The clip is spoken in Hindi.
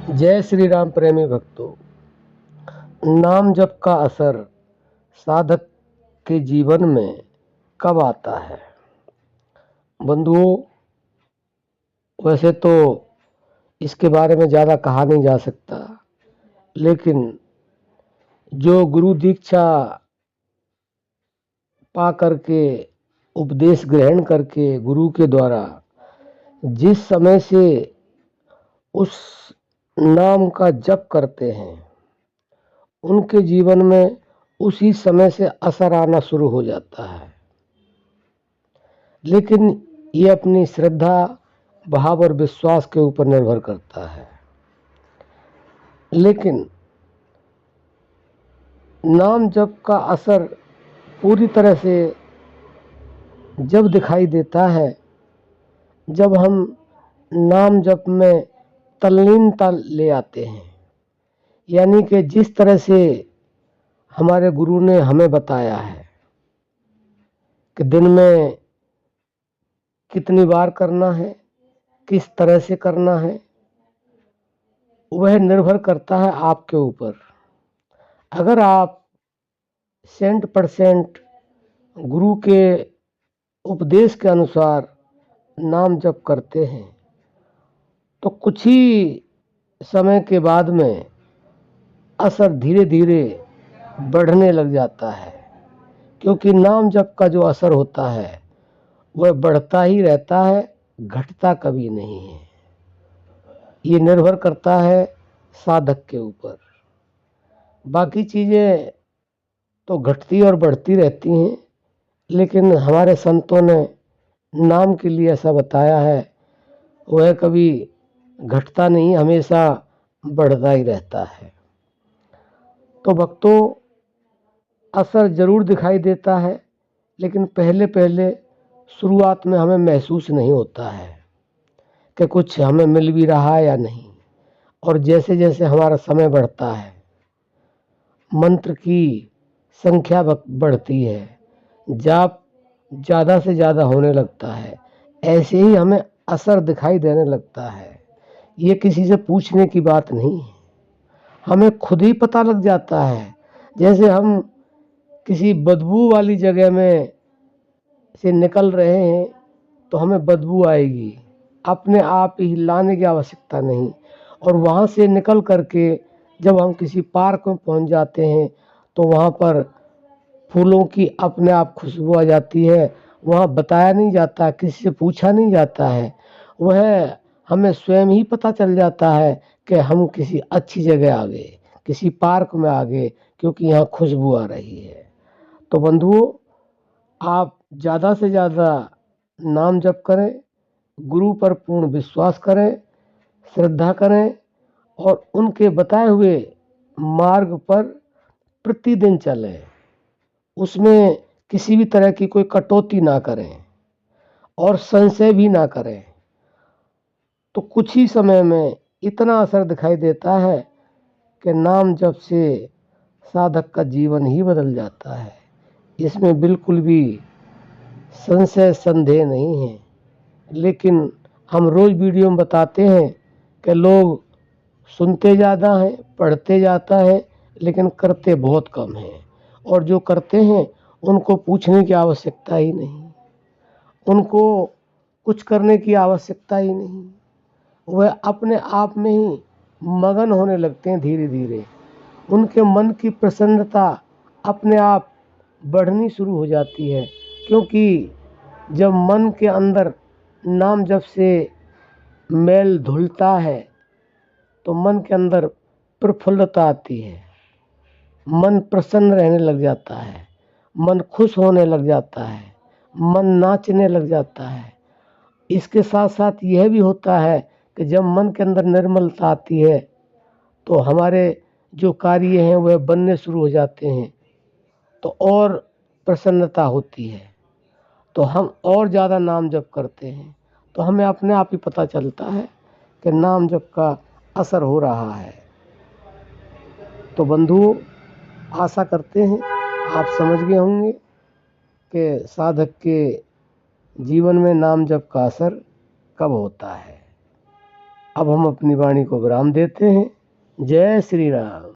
जय श्री राम प्रेमी भक्तों। नाम जप का असर साधक के जीवन में कब आता है? बंधुओं, वैसे तो इसके बारे में ज़्यादा कहा नहीं जा सकता, लेकिन जो गुरु दीक्षा पा करके उपदेश ग्रहण करके गुरु के द्वारा जिस समय से उस नाम का जप करते हैं, उनके जीवन में उसी समय से असर आना शुरू हो जाता है। लेकिन ये अपनी श्रद्धा, भाव और विश्वास के ऊपर निर्भर करता है। लेकिन नाम जप का असर पूरी तरह से जब दिखाई देता है, जब हम नाम जप में तल्लीनता ले आते हैं। यानी कि जिस तरह से हमारे गुरु ने हमें बताया है कि दिन में कितनी बार करना है, किस तरह से करना है, वह निर्भर करता है आपके ऊपर। अगर आप 100% गुरु के उपदेश के अनुसार नाम जप करते हैं, तो कुछ ही समय के बाद में असर धीरे धीरे बढ़ने लग जाता है। क्योंकि नाम जप का जो असर होता है वह बढ़ता ही रहता है, घटता कभी नहीं है। ये निर्भर करता है साधक के ऊपर। बाकी चीज़ें तो घटती और बढ़ती रहती हैं, लेकिन हमारे संतों ने नाम के लिए ऐसा बताया है, वह कभी घटता नहीं, हमेशा बढ़ता ही रहता है। तो भक्तों, असर ज़रूर दिखाई देता है, लेकिन पहले पहले शुरुआत में हमें महसूस नहीं होता है कि कुछ हमें मिल भी रहा है या नहीं। और जैसे जैसे हमारा समय बढ़ता है, मंत्र की संख्या बढ़ती है, जाप ज़्यादा से ज़्यादा होने लगता है, ऐसे ही हमें असर दिखाई देने लगता है। ये किसी से पूछने की बात नहीं है, हमें खुद ही पता लग जाता है। जैसे हम किसी बदबू वाली जगह में से निकल रहे हैं तो हमें बदबू आएगी, अपने आप ही लाने की आवश्यकता नहीं। और वहाँ से निकल करके जब हम किसी पार्क में पहुँच जाते हैं तो वहाँ पर फूलों की अपने आप खुशबू आ जाती है। वहाँ बताया नहीं जाता, किसी से पूछा नहीं जाता है, वह हमें स्वयं ही पता चल जाता है कि हम किसी अच्छी जगह आ गए, किसी पार्क में आ गए, क्योंकि यहाँ खुशबू आ रही है। तो बंधुओं, आप ज़्यादा से ज़्यादा नाम जप करें, गुरु पर पूर्ण विश्वास करें, श्रद्धा करें और उनके बताए हुए मार्ग पर प्रतिदिन चलें। उसमें किसी भी तरह की कोई कटौती ना करें और संशय भी ना करें। तो कुछ ही समय में इतना असर दिखाई देता है कि नाम जप से साधक का जीवन ही बदल जाता है। इसमें बिल्कुल भी संशय संदेह नहीं है। लेकिन हम रोज़ वीडियो में बताते हैं कि लोग सुनते ज़्यादा हैं, पढ़ते जाता है, लेकिन करते बहुत कम हैं। और जो करते हैं उनको पूछने की आवश्यकता ही नहीं, उनको कुछ करने की आवश्यकता ही नहीं। वह अपने आप में ही मगन होने लगते हैं। धीरे धीरे उनके मन की प्रसन्नता अपने आप बढ़नी शुरू हो जाती है। क्योंकि जब मन के अंदर नाम जप से मेल धुलता है तो मन के अंदर प्रफुल्लता आती है, मन प्रसन्न रहने लग जाता है, मन खुश होने लग जाता है, मन नाचने लग जाता है। इसके साथ साथ यह भी होता है कि जब मन के अंदर निर्मलता आती है तो हमारे जो कार्य हैं वह बनने शुरू हो जाते हैं, तो और प्रसन्नता होती है, तो हम और ज़्यादा नाम जप करते हैं। तो हमें अपने आप ही पता चलता है कि नाम जप का असर हो रहा है। तो बंधुओं, आशा करते हैं आप समझ गए होंगे कि साधक के जीवन में नाम जप का असर कब होता है। अब हम अपनी वाणी को विराम देते हैं। जय श्री राम।